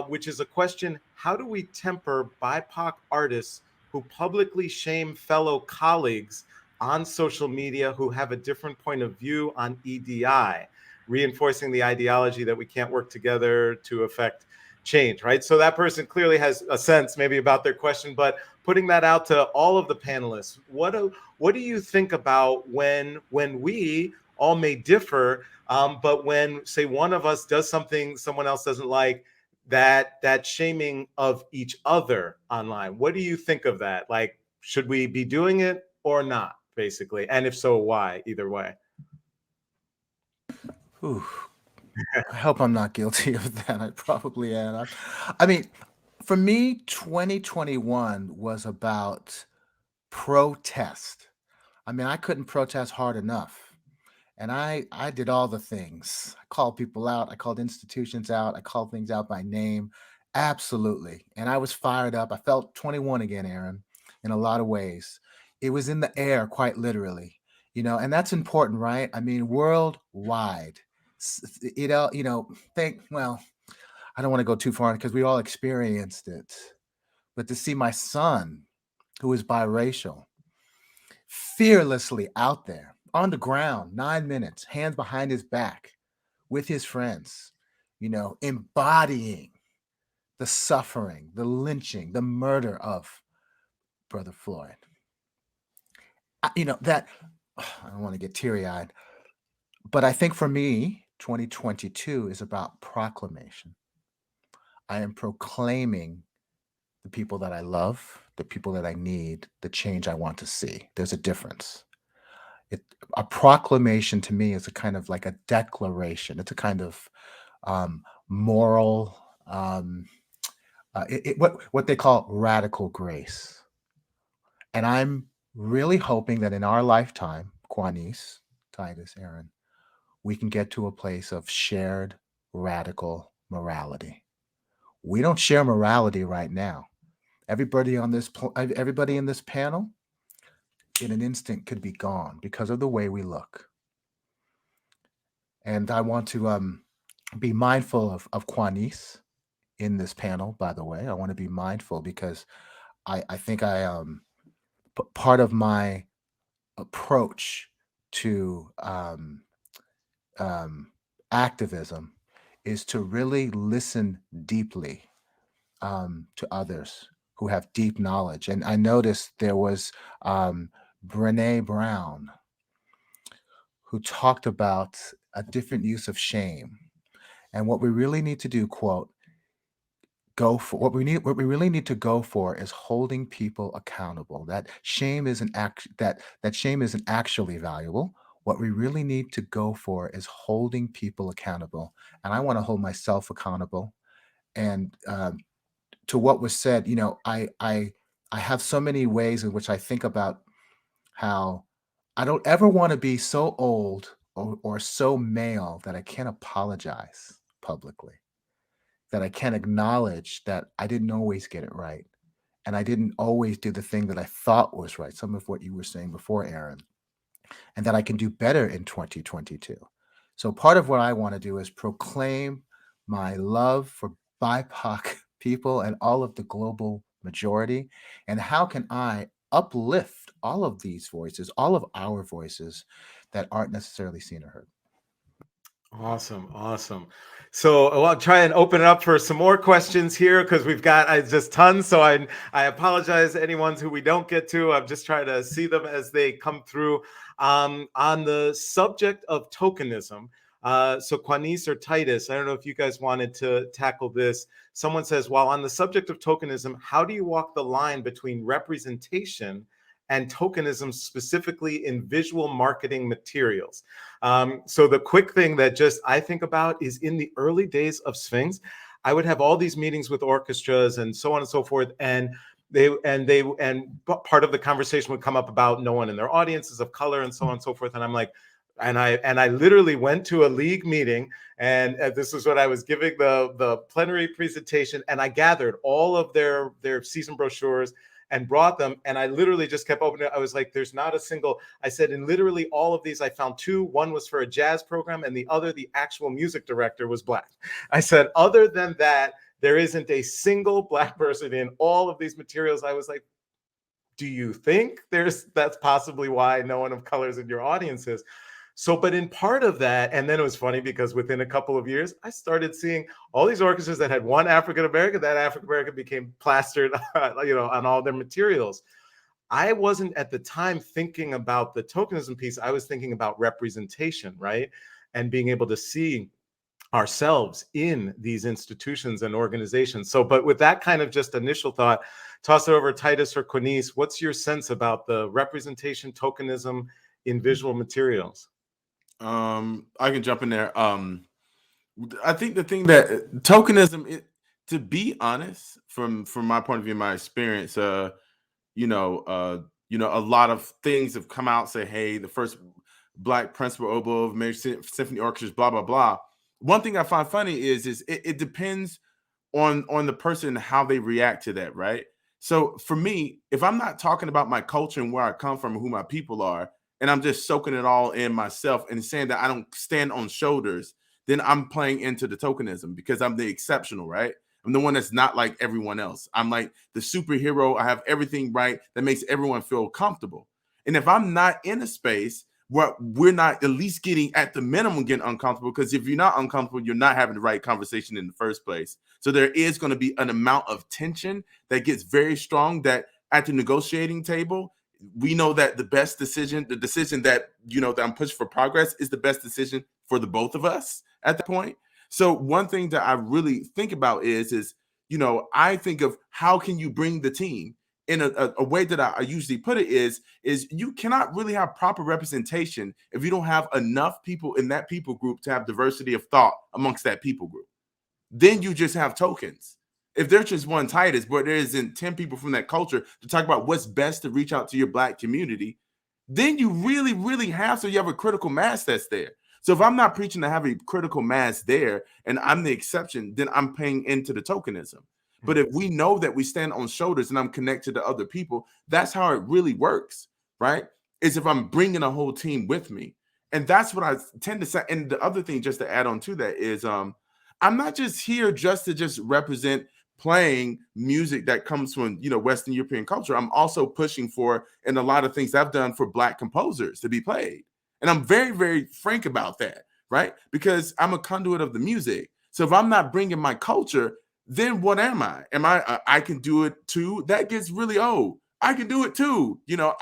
which is a question: how do we temper BIPOC artists who publicly shame fellow colleagues on social media who have a different point of view on EDI, reinforcing the ideology that we can't work together to affect change, right? So that person clearly has a sense maybe about their question, but putting that out to all of the panelists, what do you think about when we all may differ, but when, say, one of us does something someone else doesn't like, that shaming of each other online? What do you think of that? Like, should we be doing it or not, basically? And if so, why? Either way. Ooh. I hope I'm not guilty of that. I probably am. I mean, for me, 2021 was about protest. I mean, I couldn't protest hard enough. And I did all the things. I called people out. I called institutions out. I called things out by name. Absolutely. And I was fired up. I felt 21 again, Aaron, in a lot of ways. It was in the air, quite literally, and that's important, right? I mean, worldwide, well, I don't want to go too far because we all experienced it. But to see my son, who is biracial, fearlessly out there on the ground, 9 minutes, hands behind his back with his friends, embodying the suffering, the lynching, the murder of Brother Floyd. That I don't want to get teary-eyed, but I think for me, 2022 is about proclamation. I am proclaiming the people that I love, the people that I need, the change I want to see. There's a difference. A proclamation to me is a kind of like a declaration. It's a kind of moral, what they call radical grace. And I'm really hoping that in our lifetime, Quanice, Titus, Aaron, we can get to a place of shared radical morality. We don't share morality right now. Everybody in this panel, in an instant, could be gone because of the way we look. And I want to be mindful of Quanice in this panel, by the way. I want to be mindful because I think part of my approach to activism is to really listen deeply to others who have deep knowledge. And I noticed there was Brené Brown, who talked about a different use of shame. And what we really need to do, quote, what we really need to go for is holding people accountable. That shame isn't actually valuable. What we really need to go for is holding people accountable. And I want to hold myself accountable. And to what was said, I have so many ways in which I think about how I don't ever want to be so old or so male that I can't apologize publicly, that I can't acknowledge that I didn't always get it right. And I didn't always do the thing that I thought was right. Some of what you were saying before, Aaron, and that I can do better in 2022. So part of what I want to do is proclaim my love for BIPOC people and all of the global majority. And how can I uplift all of these voices, all of our voices that aren't necessarily seen or heard? Awesome. So I'll try and open it up for some more questions here because we've got just tons. So I apologize to anyone who we don't get to. I'm just trying to see them as they come through. On the subject of tokenism, so Quanice or Titus, I don't know if you guys wanted to tackle this. Someone says, while on the subject of tokenism, how do you walk the line between representation and tokenism, specifically in visual marketing materials? So the quick thing that just I think about is in the early days of Sphinx, I would have all these meetings with orchestras and so on and so forth, and part of the conversation would come up about no one in their audience is of color and so on and so forth, and I'm like, and I literally went to a league meeting, and this is what I was giving the plenary presentation, and I gathered all of their season brochures and brought them, and I literally just kept opening it. I was like, there's not a single, I said, in literally all of these, I found two. One was for a jazz program, and the other, the actual music director, was Black. I said, other than that, there isn't a single Black person in all of these materials. I was like, do you think that's possibly why no one of color is in your audiences? So, but in part of that, and then it was funny because within a couple of years, I started seeing all these orchestras that had one African-American, that African-American became plastered, on all their materials. I wasn't at the time thinking about the tokenism piece. I was thinking about representation, right? And being able to see ourselves in these institutions and organizations. So, but with that kind of just initial thought, toss it over to Titus or Quanice. What's your sense about the representation tokenism in visual materials? I can jump in there. I think the thing that tokenism, to be honest, from my point of view, my experience, You know, a lot of things have come out, say, hey, the first Black principal oboe of major symphony orchestras, blah, blah, blah. One thing I find funny is it depends on the person and how they react to that, right? So for me, if I'm not talking about my culture and where I come from and who my people are, and I'm just soaking it all in myself and saying that I don't stand on shoulders, then I'm playing into the tokenism because I'm the exceptional, right? I'm the one that's not like everyone else. I'm like the superhero. I have everything right that makes everyone feel comfortable. And if I'm not in a space where we're not at least getting at the minimum getting uncomfortable, because if you're not uncomfortable, you're not having the right conversation in the first place. So there is going to be an amount of tension that gets very strong, that at the negotiating table, we know that the best decision, the decision that, you know, that I'm pushing for progress is the best decision for the both of us at that point. So one thing that I really think about is, you know, I think of how can you bring the team in a way that I usually put it is you cannot really have proper representation if you don't have enough people in that people group to have diversity of thought amongst that people group. Then you just have tokens. If there's just one Titus, but there isn't 10 people from that culture to talk about what's best to reach out to your Black community, then you really, really have, so you have a critical mass that's there. So if I'm not preaching to have a critical mass there and I'm the exception, then I'm paying into the tokenism. But if we know that we stand on shoulders and I'm connected to other people, that's how it really works, right? Is if I'm bringing a whole team with me. And that's what I tend to say. And the other thing, just to add on to that, is I'm not just here just to represent playing music that comes from, you know, Western European culture. I'm also pushing for, and a lot of things I've done for Black composers to be played. And I'm very, very frank about that, right? Because I'm a conduit of the music. So if I'm not bringing my culture, then what am I? Am I can do it too? That gets really old. I can do it too. You know,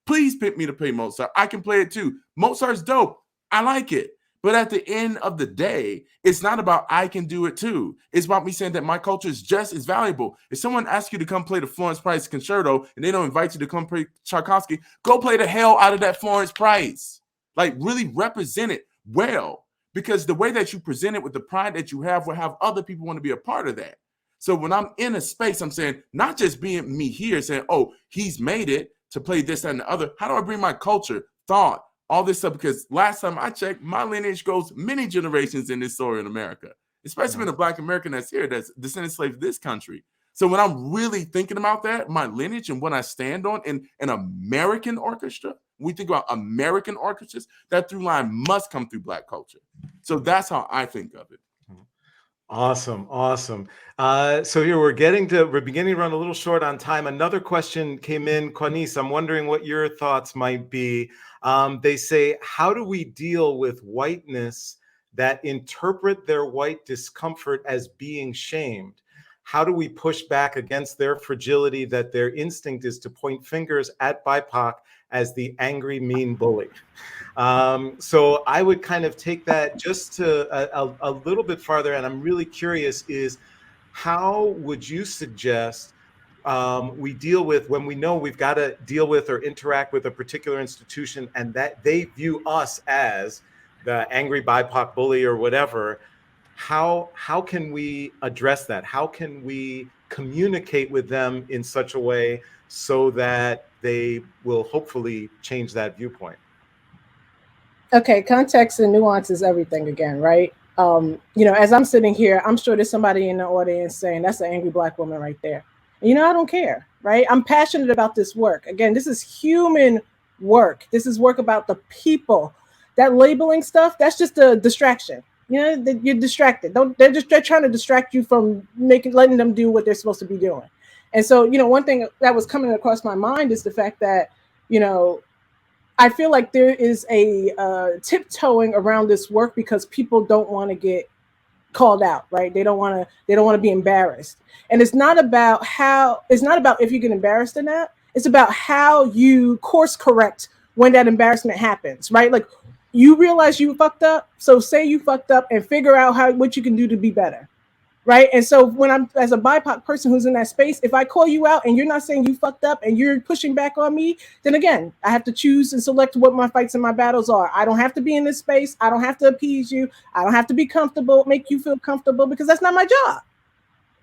please pick me to play Mozart. I can play it too. Mozart's dope. I like it. But at the end of the day, it's not about I can do it too. It's about me saying that my culture is just as valuable. If someone asks you to come play the Florence Price Concerto and they don't invite you to come play Tchaikovsky, go play the hell out of that Florence Price. Like, really represent it well. Because the way that you present it with the pride that you have will have other people want to be a part of that. So when I'm in a space, I'm saying, not just being me here saying, oh, he's made it to play this and the other. How do I bring my culture, thought, all this stuff? Because last time I checked, my lineage goes many generations in this story in America, especially when a Black American that's here, that's descendant slave of this country. So when I'm really thinking about that, my lineage and what I stand on in an American orchestra, we think about American orchestras, that through line must come through Black culture. So that's how I think of it. Awesome. Awesome. So here we're beginning to run a little short on time. Another question came in. Quanice, I'm wondering what your thoughts might be. They say, how do we deal with whiteness that interpret their white discomfort as being shamed? How do we push back against their fragility, that their instinct is to point fingers at BIPOC as the angry, mean bully? So I would kind of take that just to a little bit farther, and I'm really curious is, how would you suggest we deal with when we know we've got to deal with or interact with a particular institution and that they view us as the angry BIPOC bully or whatever? How can we address that? How can we communicate with them in such a way so that they will hopefully change that viewpoint? Okay, context and nuance is everything again, right? You know, as I'm sitting here, I'm sure there's somebody in the audience saying, that's an angry Black woman right there. And, you know, I don't care, right? I'm passionate about this work. Again, this is human work. This is work about the people. That labeling stuff, that's just a distraction. You know, you're distracted. They're trying to distract you from letting them do what they're supposed to be doing. And so, you know, one thing that was coming across my mind is the fact that, you know, I feel like there is a tiptoeing around this work because people don't want to get called out, right? They don't want to be embarrassed. And it's not about if you get embarrassed or not. It's about how you course correct when that embarrassment happens, right? Like, you realize you fucked up, so say you fucked up and figure out what you can do to be better, right? And so when I'm, as a BIPOC person who's in that space, if I call you out and you're not saying you fucked up and you're pushing back on me, then again, I have to choose and select what my fights and my battles are. I don't have to be in this space. I don't have to appease you. I don't have to be comfortable, make you feel comfortable, because that's not my job.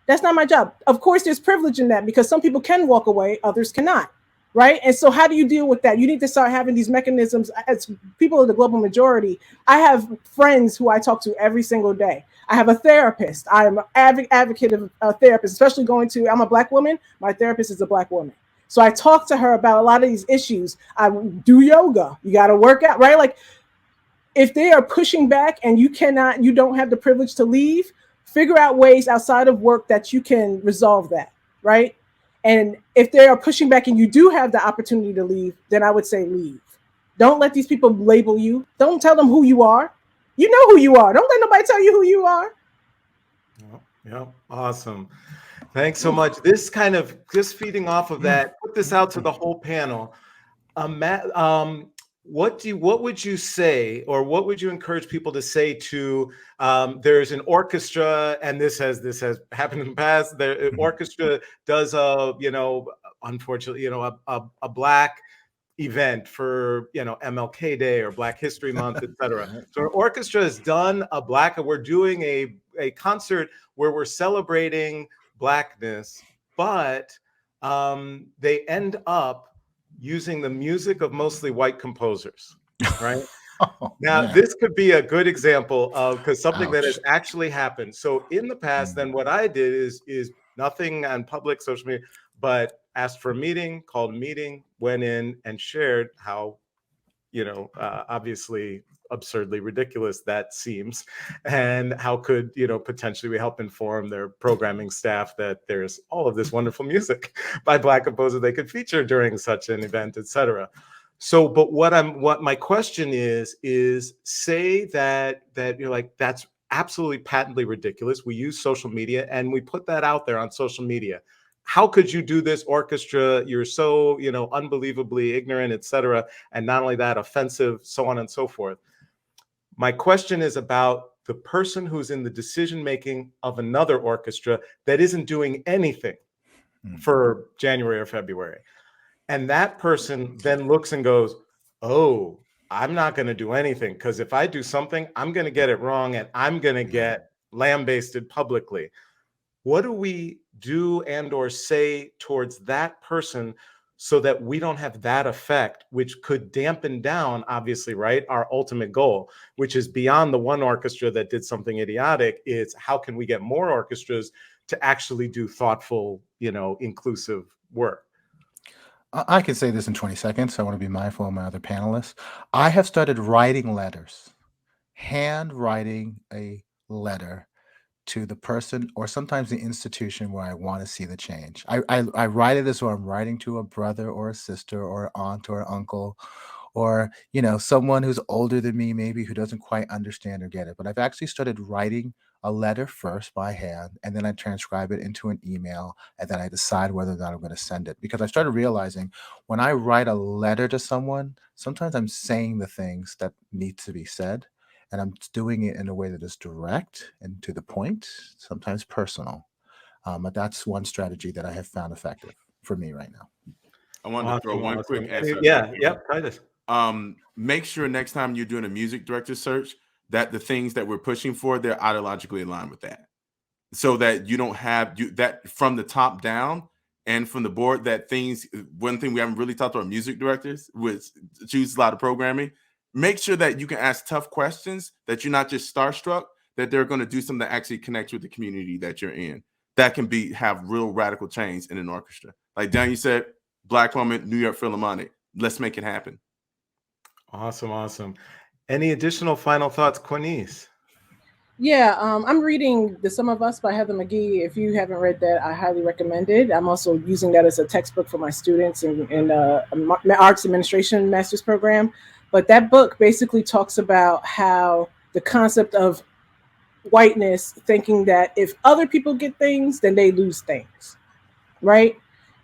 That's not my job. Of course, there's privilege in that because some people can walk away, others cannot, right? And so how do you deal with that? You need to start having these mechanisms. As people of the global majority, I have friends who I talk to every single day. I have a therapist. I am an advocate of a therapist, especially I'm a Black woman. My therapist is a Black woman. So I talk to her about a lot of these issues. I do yoga. You got to work out, right? Like, if they are pushing back and you don't have the privilege to leave, figure out ways outside of work that you can resolve that, right? And if they are pushing back and you do have the opportunity to leave, then I would say leave. Don't let these people label you. Don't tell them who you are. You know who you are. Don't let nobody tell you who you are. Yeah, awesome. Thanks so much. This kind of just feeding off of that, put this out to the whole panel. What would you say, or what would you encourage people to say to? There's an orchestra, and this has happened in the past. The orchestra does unfortunately, a Black event for MLK Day or Black History Month, etc. So our orchestra has done we're doing a concert where we're celebrating Blackness, but they end up using the music of mostly white composers, right? Now, this could be a good example of, because something that has actually happened. So in the past, then what I did is nothing on public social media, but asked for a meeting, called a meeting, went in and shared how, obviously absurdly ridiculous that seems, and how could potentially we help inform their programming staff that there's all of this wonderful music by Black composers they could feature during such an event, etc. So, but what my question is say that you're like, that's absolutely patently ridiculous. We use social media and we put that out there on social media. How could you do this, orchestra? You're so, unbelievably ignorant, etc. And not only that, offensive, so on and so forth. My question is about the person who's in the decision-making of another orchestra that isn't doing anything for January or February. And that person then looks and goes, oh, I'm not going to do anything, because if I do something, I'm going to get it wrong and I'm going to get lambasted publicly. What do we do and or say towards that person so that we don't have that effect, which could dampen down, obviously, right, our ultimate goal, which is beyond the one orchestra that did something idiotic? It's how can we get more orchestras to actually do thoughtful, inclusive work? I can say this in 20 seconds. I want to be mindful of my other panelists. I have started writing letters, handwriting a letter to the person or sometimes the institution where I want to see the change. I write it as though I'm writing to a brother or a sister or an aunt or an uncle, or someone who's older than me, maybe, who doesn't quite understand or get it. But I've actually started writing a letter first by hand, and then I transcribe it into an email, and then I decide whether or not I'm going to send it. Because I started realizing when I write a letter to someone, sometimes I'm saying the things that need to be said, and I'm doing it in a way that is direct and to the point, sometimes personal. But that's one strategy that I have found effective for me right now. I wanted to throw one quick answer. Titus. Make sure next time you're doing a music director search that the things that we're pushing for, they're ideologically aligned with that, so that you don't have that from the top down and from the board. That things, one thing we haven't really talked to our music directors, which choose a lot of programming. Make sure that you can ask tough questions, that you're not just starstruck, that they're going to do something that actually connects with the community that you're in. That can have real radical change in an orchestra. Like Daniel said, Black woman, New York Philharmonic. Let's make it happen. Awesome. Any additional final thoughts, Quanice? Yeah, I'm reading The Sum of Us by Heather McGhee. If you haven't read that, I highly recommend it. I'm also using that as a textbook for my students in arts administration master's program. But that book basically talks about how the concept of whiteness, thinking that if other people get things, then they lose things, right?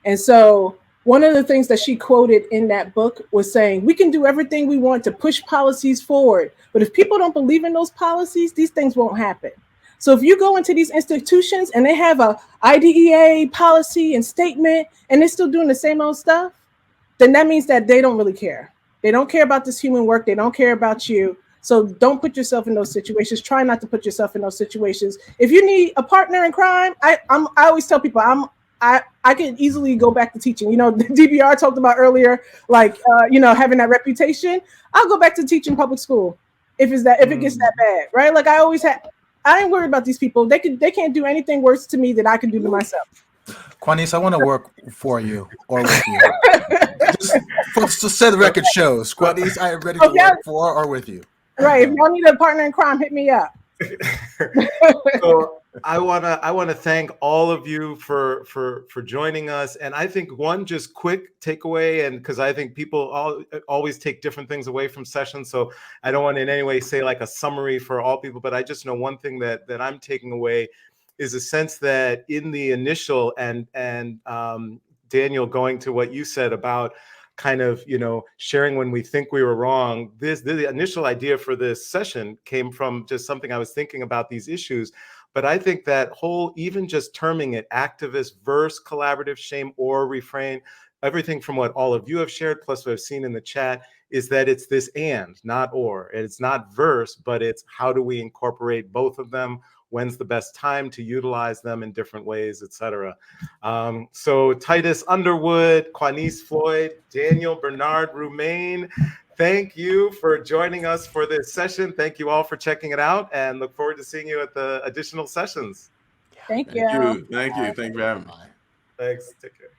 And so one of the things that she quoted in that book was saying, we can do everything we want to push policies forward, but if people don't believe in those policies, these things won't happen. So if you go into these institutions and they have a IDEA policy and statement and they're still doing the same old stuff, then that means that they don't really care. They don't care about this human work. They don't care about you. So don't put yourself in those situations. Try not to put yourself in those situations. If you need a partner in crime, I always tell people I could easily go back to teaching. You know, the DBR talked about earlier, like you know, having that reputation. I'll go back to teaching public school if it gets that bad, right? Like I ain't worried about these people. They can't do anything worse to me than I can do to myself. Quanice, I want to work for you or with you. just so the record shows, Quanice, I am ready to work for or with you. Right. If y'all need a partner in crime, hit me up. So I wanna thank all of you for joining us. And I think one just quick takeaway, and because I think people always take different things away from sessions, so I don't want to in any way say like a summary for all people, but I just know one thing that I'm taking away is a sense that in the initial and Daniel, going to what you said about kind of, you know, sharing when we think we were wrong. The initial idea for this session came from just something I was thinking about these issues. But I think that whole, even just terming it activist verse collaborative shame or refrain, everything from what all of you have shared, plus what I've seen in the chat, is that it's this and, not or. It's not verse, but it's how do we incorporate both of them? When's the best time to utilize them in different ways, etc. So Titus Underwood, Quanice Floyd, Daniel, Bernard, Roumain, thank you for joining us for this session. Thank you all for checking it out, and look forward to seeing you at the additional sessions. Thank you. Thank you for having me. Thanks. Take care.